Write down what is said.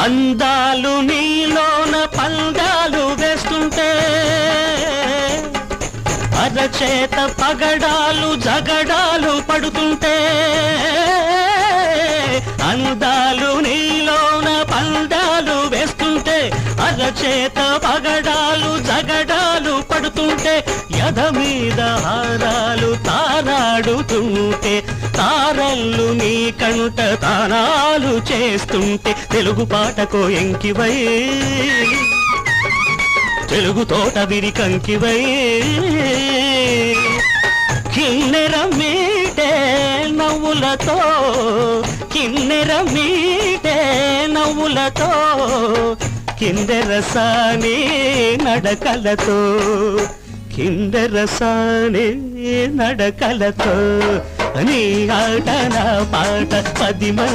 అందాలు నీలోన పందాలు వేస్తుంటే అరచేత పగడాలు జగడాలు పడుతుంటే అందాలు నీలోన పందాలు వేస్తుంటే అరచేత పగడాలు జగడాలు పడుతుంటే యద మీద హారాలు తారాడుతుంటే తారల్లు నీ కంట తానాలు చేస్తుంటే తెలుగు పాటకో ఎంకివై తెలుగు తోట విరి కంకివై కిన్నెర మీటే నవ్వులతో కిన్నెర మీటే నవ్వులతో కిందెరసాని నడకలతో కిందెరసాని నడకలతో నీ ఆట నా పాట 10 మంది